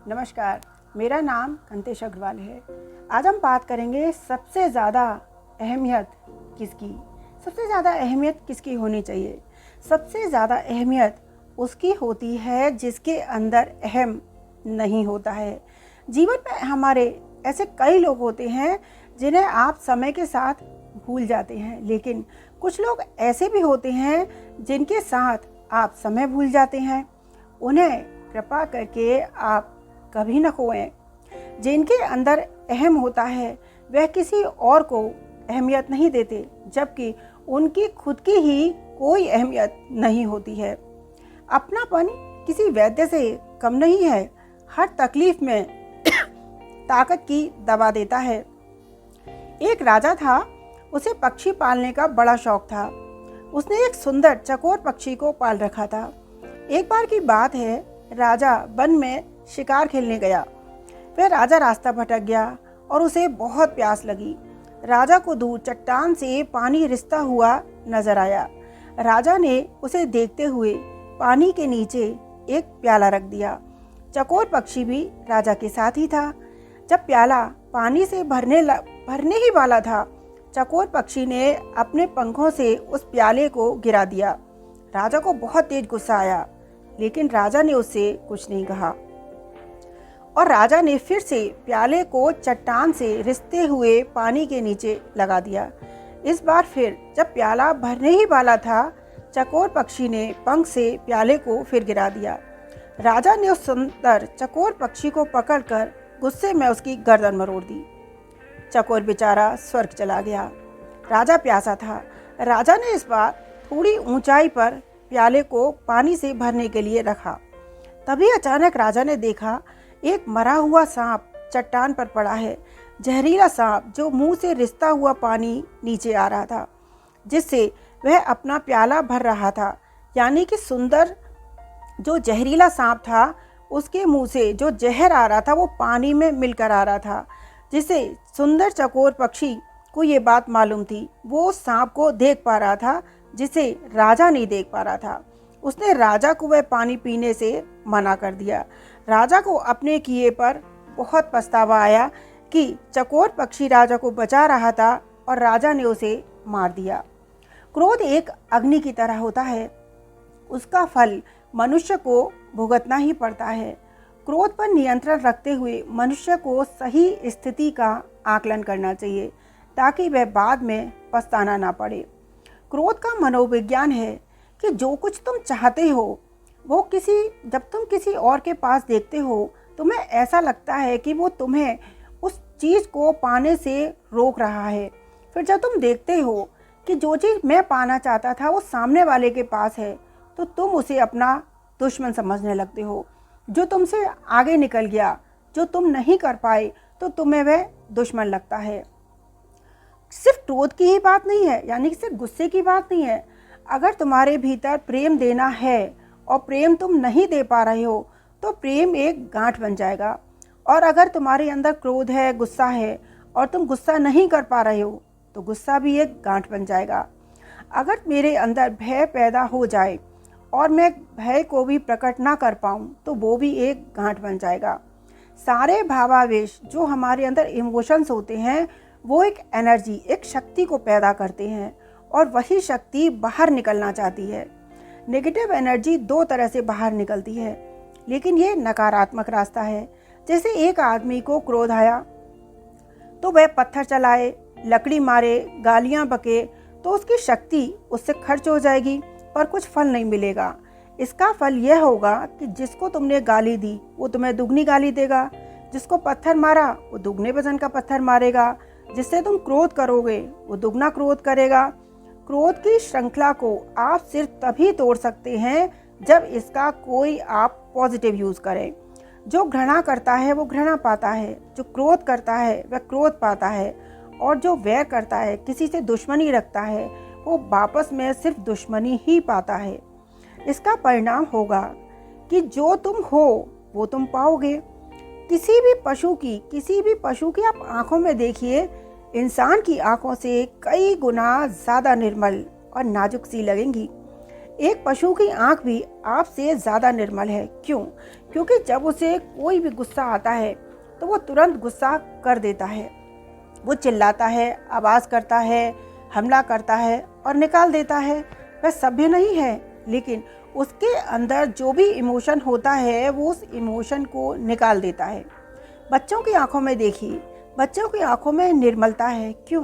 नमस्कार, मेरा नाम कंतेश अग्रवाल है। आज हम बात करेंगे सबसे ज़्यादा अहमियत किसकी। सबसे ज़्यादा अहमियत किसकी होनी चाहिए। सबसे ज़्यादा अहमियत उसकी होती है जिसके अंदर अहम नहीं होता है। जीवन में हमारे ऐसे कई लोग होते हैं जिन्हें आप समय के साथ भूल जाते हैं, लेकिन कुछ लोग ऐसे भी होते हैं जिनके साथ आप समय भूल जाते हैं। उन्हें कृपा करके आप कभी न खोएं। जिनके अंदर अहम होता है वह किसी और को अहमियत नहीं देते, जबकि उनकी खुद की ही कोई अहमियत नहीं होती है। अपनापन किसी वैद्य से कम नहीं है, हर तकलीफ में ताकत की दवा देता है। एक राजा था, उसे पक्षी पालने का बड़ा शौक था। उसने एक सुंदर चकोर पक्षी को पाल रखा था। एक बार की बात है, राजा वन में शिकार खेलने गया। वह राजा रास्ता भटक गया और उसे बहुत प्यास लगी। राजा को दूर चट्टान से पानी रिसता हुआ नजर आया। राजा ने उसे देखते हुए पानी के नीचे एक प्याला रख दिया। चकोर पक्षी भी राजा के साथ ही था। जब प्याला पानी से भरने ही वाला था, चकोर पक्षी ने अपने पंखों से उस प्याले को गिरा दिया। राजा को बहुत तेज गुस्सा आया, लेकिन राजा ने उससे कुछ नहीं कहा और राजा ने फिर से प्याले को चट्टान से रिसते हुए पानी के नीचे लगा दिया। इस बार फिर जब प्याला भरने ही वाला था, चकोर पक्षी ने पंख से प्याले को फिर गिरा दिया। राजा ने उस सुंदर चकोर पक्षी को पकड़कर गुस्से में उसकी गर्दन मरोड़ दी। चकोर बेचारा स्वर्ग चला गया। राजा प्यासा था। राजा ने इस बार थोड़ी ऊंचाई पर प्याले को पानी से भरने के लिए रखा। तभी अचानक राजा ने देखा एक मरा हुआ सांप चट्टान पर पड़ा है। जहरीला सांप जो मुंह से रिसता हुआ पानी नीचे आ रहा था, जिससे वह अपना प्याला भर रहा था। यानी कि सुंदर जो जहरीला सांप था, उसके मुंह से जो जहर आ रहा था वो पानी में मिलकर आ रहा था, जिससे सुंदर चकोर पक्षी को ये बात मालूम थी। वो सांप को देख पा रहा था जिसे राजा नहीं देख पा रहा था। उसने राजा को वह पानी पीने से मना कर दिया। राजा को अपने किए पर बहुत पछतावा आया कि चकोर पक्षी राजा को बचा रहा था और राजा ने उसे मार दिया। क्रोध एक अग्नि की तरह होता है, उसका फल मनुष्य को भुगतना ही पड़ता है। क्रोध पर नियंत्रण रखते हुए मनुष्य को सही स्थिति का आकलन करना चाहिए, ताकि वह बाद में पछताना ना पड़े। क्रोध का मनोविज्ञान है कि जो कुछ तुम चाहते हो वो जब तुम किसी और के पास देखते हो, तुम्हें ऐसा लगता है कि वो तुम्हें उस चीज़ को पाने से रोक रहा है। फिर जब तुम देखते हो कि जो चीज़ मैं पाना चाहता था वो सामने वाले के पास है, तो तुम उसे अपना दुश्मन समझने लगते हो। जो तुमसे आगे निकल गया, जो तुम नहीं कर पाए, तो तुम्हें वह दुश्मन लगता है। सिर्फ क्रोध की ही बात नहीं है, यानी कि सिर्फ गुस्से की बात नहीं है। अगर तुम्हारे भीतर प्रेम देना है और प्रेम तुम नहीं दे पा रहे हो, तो प्रेम एक गांठ बन जाएगा। और अगर तुम्हारे अंदर क्रोध है, गुस्सा है और तुम गुस्सा नहीं कर पा रहे हो, तो गुस्सा भी एक गांठ बन जाएगा। अगर मेरे अंदर भय पैदा हो जाए और मैं भय को भी प्रकट ना कर पाऊँ, तो वो भी एक गांठ बन जाएगा। सारे भावावेश जो हमारे अंदर इमोशंस होते हैं, वो एक एनर्जी, एक शक्ति को पैदा करते हैं और वही शक्ति बाहर निकलना चाहती है। नेगेटिव एनर्जी दो तरह से बाहर निकलती है, लेकिन ये नकारात्मक रास्ता है। जैसे एक आदमी को क्रोध आया तो वह पत्थर चलाए, लकड़ी मारे, गालियां बके, तो उसकी शक्ति उससे खर्च हो जाएगी पर कुछ फल नहीं मिलेगा। इसका फल यह होगा कि जिसको तुमने गाली दी वो तुम्हें दुगनी गाली देगा, जिसको पत्थर मारा वो दुगने वजन का पत्थर मारेगा, जिससे तुम क्रोध करोगे वो दुगना क्रोध करेगा। क्रोध की श्रृंखला को आप सिर्फ तभी तोड़ सकते हैं जब इसका कोई आप पॉजिटिव यूज़ करें। जो घृणा करता है वो घृणा पाता है, जो क्रोध करता है वह क्रोध पाता है, और जो वैर करता है, किसी से दुश्मनी रखता है, वो वापस में सिर्फ दुश्मनी ही पाता है। इसका परिणाम होगा कि जो तुम हो वो तुम पाओगे। किसी भी पशु की आप आंखों में देखिए, इंसान की आंखों से कई गुना ज़्यादा निर्मल और नाजुक सी लगेंगी। एक पशु की आंख भी आपसे ज़्यादा निर्मल है। क्यों? क्योंकि जब उसे कोई भी गुस्सा आता है तो वो तुरंत गुस्सा कर देता है। वो चिल्लाता है, आवाज़ करता है, हमला करता है और निकाल देता है। वह सभ्य नहीं है, लेकिन उसके अंदर जो भी इमोशन होता है वो उस इमोशन को निकाल देता है। बच्चों की आंखों में देखिए, बच्चों की आंखों में निर्मलता है। क्यों?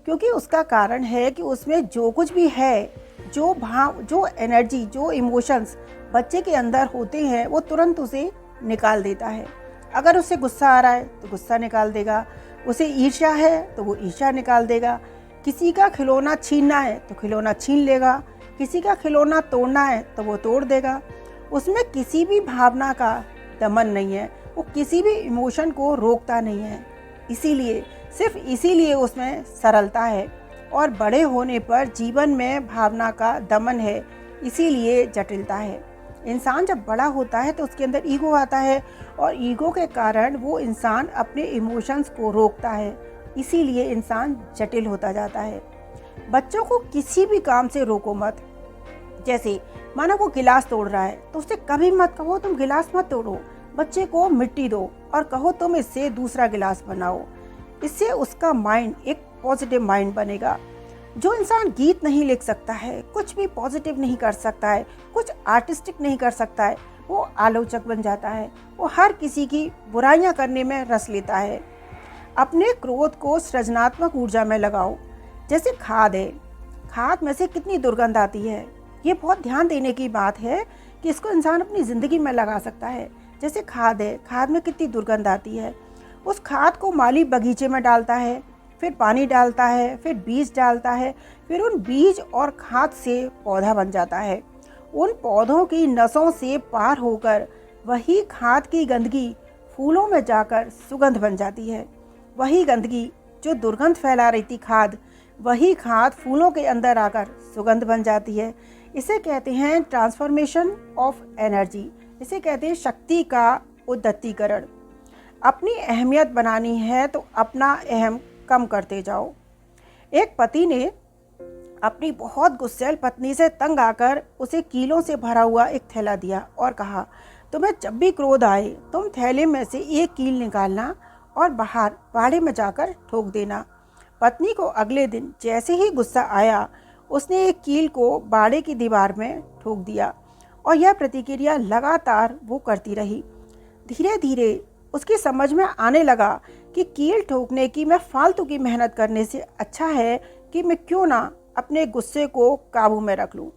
क्योंकि उसका कारण है कि उसमें जो कुछ भी है, जो भाव, जो एनर्जी, जो इमोशंस बच्चे के अंदर होते हैं वो तुरंत उसे निकाल देता है। अगर उसे गुस्सा आ रहा है तो गुस्सा निकाल देगा, उसे ईर्ष्या है तो वो ईर्ष्या निकाल देगा, किसी का खिलौना छीनना है तो खिलौना छीन लेगा, किसी का खिलौना तोड़ना है तो वो तोड़ देगा। उसमें किसी भी भावना का दमन नहीं है, वो किसी भी इमोशन को रोकता नहीं है। इसीलिए, सिर्फ इसीलिए उसमें सरलता है। और बड़े होने पर जीवन में भावना का दमन है, इसीलिए जटिलता है। इंसान जब बड़ा होता है तो उसके अंदर ईगो आता है और ईगो के कारण वो इंसान अपने इमोशंस को रोकता है, इसीलिए इंसान जटिल होता जाता है। बच्चों को किसी भी काम से रोको मत। जैसे मानो वो गिलास तोड़ रहा है तो उसे कभी मत कहो तुम गिलास मत तोड़ो, बच्चे को मिट्टी दो और कहो तुम इससे दूसरा गिलास बनाओ। इससे उसका माइंड एक पॉजिटिव माइंड बनेगा। जो इंसान गीत नहीं लिख सकता है, कुछ भी पॉजिटिव नहीं कर सकता है, कुछ आर्टिस्टिक नहीं कर सकता है, वो आलोचक बन जाता है। वो हर किसी की बुराइयां करने में रस लेता है। अपने क्रोध को सृजनात्मक ऊर्जा में लगाओ। जैसे खाद है, खाद में से कितनी दुर्गंध आती है। ये बहुत ध्यान देने की बात है कि इसको इंसान अपनी ज़िंदगी में लगा सकता है। जैसे खाद है, खाद में कितनी दुर्गंध आती है। उस खाद को माली बगीचे में डालता है, फिर पानी डालता है, फिर बीज डालता है, फिर उन बीज और खाद से पौधा बन जाता है। उन पौधों की नसों से पार होकर वही खाद की गंदगी फूलों में जाकर सुगंध बन जाती है। वही गंदगी जो दुर्गंध फैला रही थी खाद, वही खाद फूलों के अंदर आकर सुगंध बन जाती है। इसे कहते हैं ट्रांसफॉर्मेशन ऑफ एनर्जी। इसे कहते हैं शक्ति का उद्दत्तीकरण। अपनी अहमियत बनानी है तो अपना अहम कम करते जाओ। एक पति ने अपनी बहुत गुस्सैल पत्नी से तंग आकर उसे कीलों से भरा हुआ एक थैला दिया और कहा, तुम्हें जब भी क्रोध आए तुम थैले में से एक कील निकालना और बाहर बाड़े में जाकर ठोक देना। पत्नी को अगले दिन जैसे ही गुस्सा आया उसने एक कील को बाड़े की दीवार में ठोक दिया और यह प्रतिक्रिया लगातार वो करती रही। धीरे धीरे उसकी समझ में आने लगा कि कील ठोकने की मैं फालतू की मेहनत करने से अच्छा है कि मैं क्यों ना अपने गुस्से को काबू में रख लूं।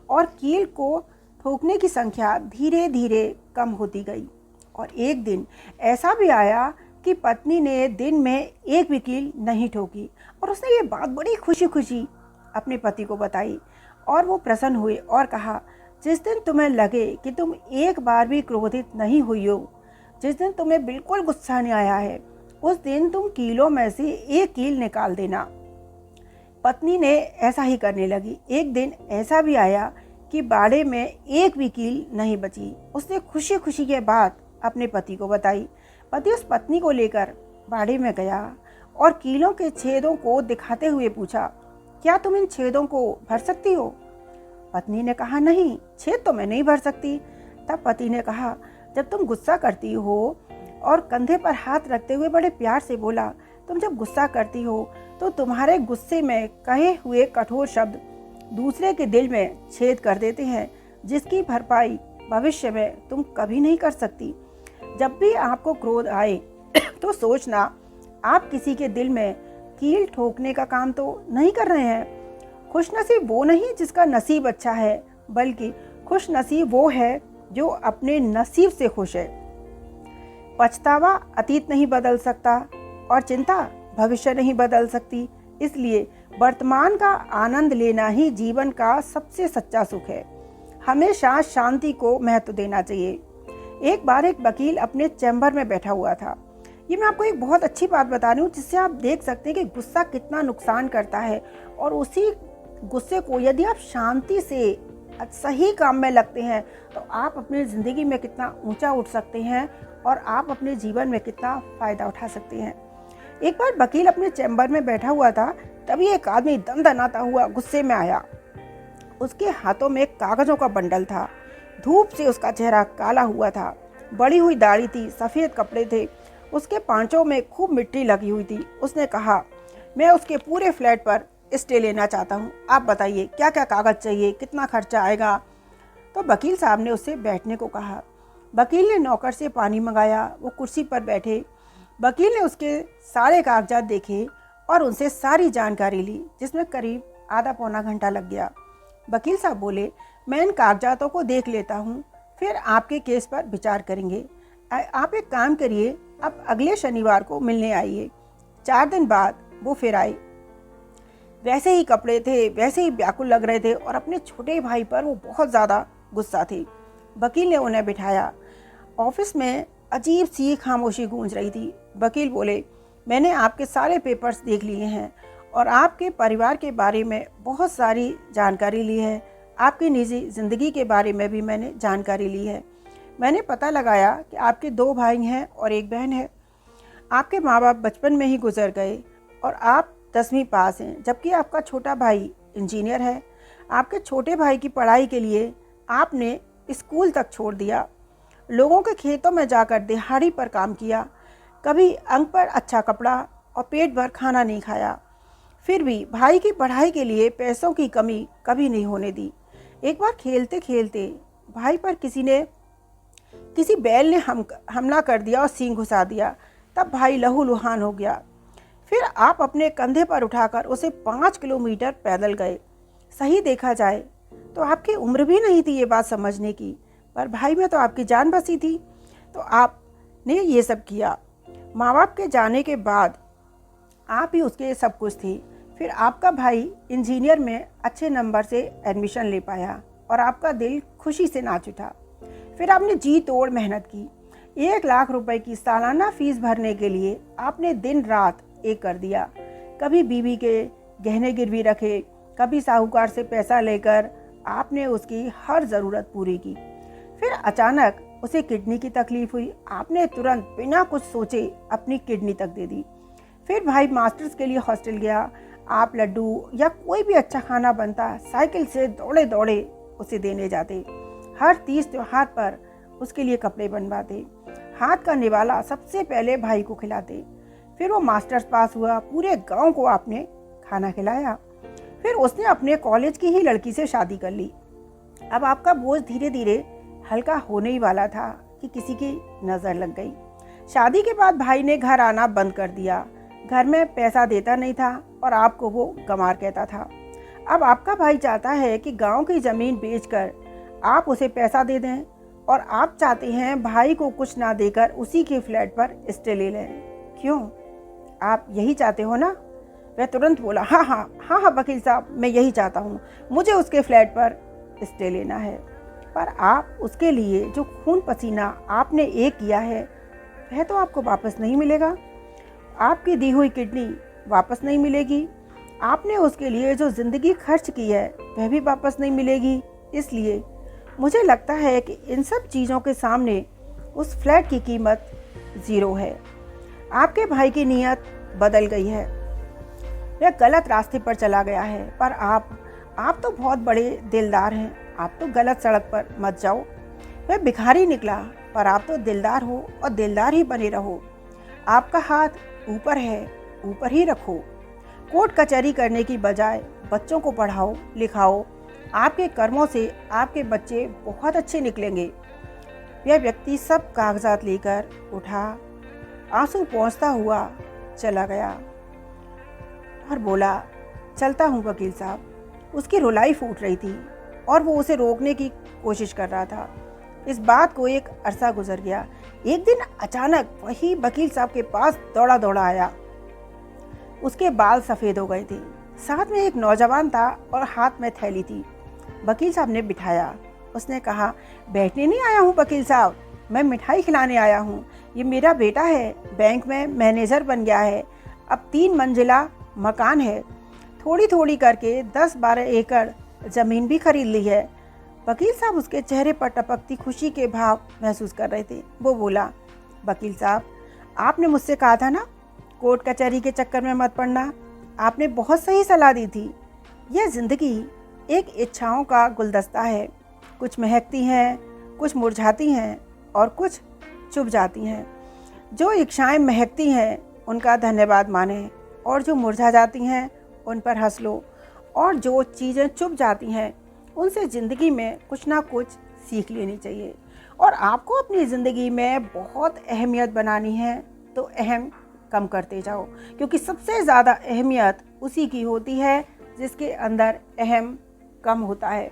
और कील को ठोकने की संख्या धीरे धीरे कम होती गई। और एक दिन ऐसा भी आया कि पत्नी ने दिन में एक भी कील नहीं ठोकी और उसने ये बात बड़ी खुशी खुशी अपने पति को बताई और वो प्रसन्न हुए और कहा, जिस दिन तुम्हें लगे कि तुम एक बार भी क्रोधित नहीं हुई हो, जिस दिन तुम्हें बिल्कुल गुस्सा नहीं आया है, उस दिन तुम कीलों में से एक कील निकाल देना। पत्नी ने ऐसा ही करने लगी। एक दिन ऐसा भी आया कि बाड़े में एक भी कील नहीं बची। उसने खुशी खुशी ये बात अपने पति को बताई। पति उस पत्नी को लेकर बाड़े में गया और कीलों के छेदों को दिखाते हुए पूछा, क्या तुम इन छेदों को भर सकती हो? पत्नी ने कहा, नहीं, छेद तो मैं नहीं भर सकती। तब पति ने कहा, जब तुम गुस्सा करती हो और कंधे पर हाथ रखते हुए बड़े प्यार से बोला, तुम जब गुस्सा करती हो तो तुम्हारे गुस्से में कहे हुए कठोर शब्द दूसरे के दिल में छेद कर देते हैं, जिसकी भरपाई भविष्य में तुम कभी नहीं कर सकती। जब भी आपको क्रोध आए तो सोचना आप किसी के दिल में कील ठोकने का काम तो नहीं कर रहे हैं। खुशनसीब वो नहीं जिसका नसीब अच्छा है, बल्कि खुशनसीब वो है जो अपने नसीब से खुश है। पछतावा अतीत नहीं बदल सकता और चिंता भविष्य नहीं बदल सकती। इसलिए वर्तमान का आनंद लेना ही जीवन का सबसे सच्चा सुख है। हमेशा शांति को महत्व देना चाहिए। एक बार एक वकील अपने चैम्बर में बैठा हुआ था। ये मैं आपको एक बहुत अच्छी बात बता रही हूँ जिससे आप देख सकते हैं कि गुस्सा कितना नुकसान करता है। और उसी गुस्से को यदि आप शांति से सही काम में लगते हैं तो आप अपनी ज़िंदगी में कितना ऊंचा उठ सकते हैं और आप अपने जीवन में कितना फ़ायदा उठा सकते हैं। एक बार वकील अपने चैम्बर में बैठा हुआ था, तभी एक आदमी दंदनाता हुआ गुस्से में आया। उसके हाथों में कागज़ों का बंडल था। धूप से उसका चेहरा काला हुआ था। बड़ी हुई दाढ़ी थी, सफ़ेद कपड़े थे, उसके पांचों में खूब मिट्टी लगी हुई थी। उसने कहा, मैं उसके पूरे फ्लैट पर स्टे लेना चाहता हूँ। आप बताइए क्या क्या कागज़ चाहिए, कितना खर्चा आएगा। तो वकील साहब ने उससे बैठने को कहा। वकील ने नौकर से पानी मंगाया। वो कुर्सी पर बैठे। वकील ने उसके सारे कागजात देखे और उनसे सारी जानकारी ली, जिसमें करीब आधा पौना घंटा लग गया। वकील साहब बोले, मैं इन कागजातों को देख लेता हूँ, फिर आपके केस पर विचार करेंगे। आप एक काम करिए, आप अगले शनिवार को मिलने आइए। 4 दिन बाद वो फिर आए। वैसे ही कपड़े थे, वैसे ही व्याकुल लग रहे थे और अपने छोटे भाई पर वो बहुत ज़्यादा गुस्सा थे। वकील ने उन्हें बिठाया। ऑफिस में अजीब सी खामोशी गूंज रही थी। वकील बोले, मैंने आपके सारे पेपर्स देख लिए हैं और आपके परिवार के बारे में बहुत सारी जानकारी ली है। आपकी निजी ज़िंदगी के बारे में भी मैंने जानकारी ली है। मैंने पता लगाया कि आपके 2 भाई हैं और 1 बहन है। आपके माँ बाप बचपन में ही गुजर गए और आप 10वीं पास हैं, जबकि आपका छोटा भाई इंजीनियर है। आपके छोटे भाई की पढ़ाई के लिए आपने स्कूल तक छोड़ दिया, लोगों के खेतों में जाकर दिहाड़ी पर काम किया, कभी अंग पर अच्छा कपड़ा और पेट भर खाना नहीं खाया। फिर भी भाई की पढ़ाई के लिए पैसों की कमी कभी नहीं होने दी। एक बार खेलते खेलते भाई पर किसी बैल ने हमला कर दिया और सींग घुसा दिया। तब भाई लहूलुहान हो गया। फिर आप अपने कंधे पर उठाकर उसे 5 किलोमीटर पैदल गए। सही देखा जाए तो आपकी उम्र भी नहीं थी ये बात समझने की, पर भाई में तो आपकी जान बसी थी। तो आपने ये सब किया। माँ बाप के जाने के बाद आप ही उसके सब कुछ थे। फिर आपका भाई इंजीनियर में अच्छे नंबर से एडमिशन ले पाया और आपका दिल खुशी से नाच उठा। फिर आपने जी तोड़ मेहनत की। 1 लाख रुपए की सालाना फीस भरने के लिए आपने दिन रात एक कर दिया। कभी बीवी के गहने गिरवी रखे, कभी साहूकार से पैसा लेकर आपने उसकी हर ज़रूरत पूरी की। फिर अचानक उसे किडनी की तकलीफ हुई। आपने तुरंत बिना कुछ सोचे अपनी किडनी तक दे दी। फिर भाई मास्टर्स के लिए हॉस्टल गया। आप लड्डू या कोई भी अच्छा खाना बनता साइकिल से दौड़े दौड़े उसे देने जाते। हर 30 त्योहार पर उसके लिए कपड़े बनवाते। हाथ का निवाला सबसे पहले भाई को खिलाते। फिर वो मास्टर्स पास हुआ। पूरे गांव को आपने खाना खिलाया। फिर उसने अपने कॉलेज की ही लड़की से शादी कर ली। अब आपका बोझ धीरे धीरे हल्का होने ही वाला था कि किसी की नज़र लग गई। शादी के बाद भाई ने घर आना बंद कर दिया। घर में पैसा देता नहीं था और आपको वो गंवार कहता था। अब आपका भाई चाहता है कि गांव की ज़मीन बेचकर आप उसे पैसा दे दें और आप चाहते हैं भाई को कुछ ना देकर उसी के फ्लैट पर स्टे ले लें। क्यों? आप यही चाहते हो ना? वह तुरंत बोला, हाँ हाँ हाँ हाँ वकील साहब, मैं यही चाहता हूँ। मुझे उसके फ्लैट पर स्टे लेना है। पर आप उसके लिए जो खून पसीना आपने एक किया है वह तो आपको वापस नहीं मिलेगा। आपकी दी हुई किडनी वापस नहीं मिलेगी। आपने उसके लिए जो ज़िंदगी खर्च की है वह भी वापस नहीं मिलेगी। इसलिए मुझे लगता है कि इन सब चीज़ों के सामने उस फ्लैट की कीमत 0 है। आपके भाई की नीयत बदल गई है। वह गलत रास्ते पर चला गया है। पर आप तो बहुत बड़े दिलदार हैं। आप तो गलत सड़क पर मत जाओ। वह भिखारी निकला, पर आप तो दिलदार हो और दिलदार ही बने रहो। आपका हाथ ऊपर है, ऊपर ही रखो। कोर्ट कचहरी करने की बजाय बच्चों को पढ़ाओ लिखाओ। आपके कर्मों से आपके बच्चे बहुत अच्छे निकलेंगे। यह व्यक्ति सब कागजात लेकर उठा, आंसू पोंछता हुआ चला गया और बोला, चलता हूँ वकील साहब। उसकी रुलाई फूट रही थी और वो उसे रोकने की कोशिश कर रहा था। इस बात को एक अरसा गुजर गया। एक दिन अचानक वही वकील साहब के पास दौड़ा दौड़ा आया। उसके बाल सफ़ेद हो गए थे। साथ में एक नौजवान था और हाथ में थैली थी। वकील साहब ने बिठाया। उसने कहा, बैठने नहीं आया हूँ वकील साहब, मैं मिठाई खिलाने आया हूँ। ये मेरा बेटा है, बैंक में मैनेजर बन गया है। अब 3 मंजिला मकान है। थोड़ी थोड़ी करके 10-12 एकड़ ज़मीन भी खरीद ली है। वकील साहब उसके चेहरे पर टपकती खुशी के भाव महसूस कर रहे थे। वो बोला, वकील साहब, आपने मुझसे कहा था ना कोर्ट कचहरी के चक्कर में मत पड़ना। आपने बहुत सही सलाह दी थी। यह ज़िंदगी एक इच्छाओं का गुलदस्ता है, कुछ महकती हैं, कुछ मुरझाती हैं और कुछ चुभ जाती हैं। जो इच्छाएं महकती हैं उनका धन्यवाद मानें और जो मुरझा जाती हैं उन पर हंस लो, और जो चीज़ें चुभ जाती हैं उनसे ज़िंदगी में कुछ ना कुछ सीख लेनी चाहिए। और आपको अपनी ज़िंदगी में बहुत अहमियत बनानी है तो अहम कम करते जाओ, क्योंकि सबसे ज़्यादा अहमियत उसी की होती है जिसके अंदर अहम कम होता है।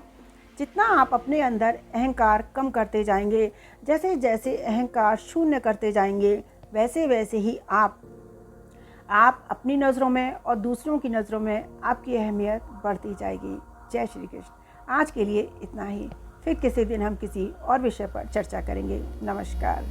जितना आप अपने अंदर अहंकार कम करते जाएंगे, जैसे जैसे अहंकार शून्य करते जाएंगे, वैसे वैसे ही आप अपनी नज़रों में और दूसरों की नज़रों में आपकी अहमियत बढ़ती जाएगी। जय श्री कृष्ण। आज के लिए इतना ही, फिर किसी दिन हम किसी और विषय पर चर्चा करेंगे। नमस्कार।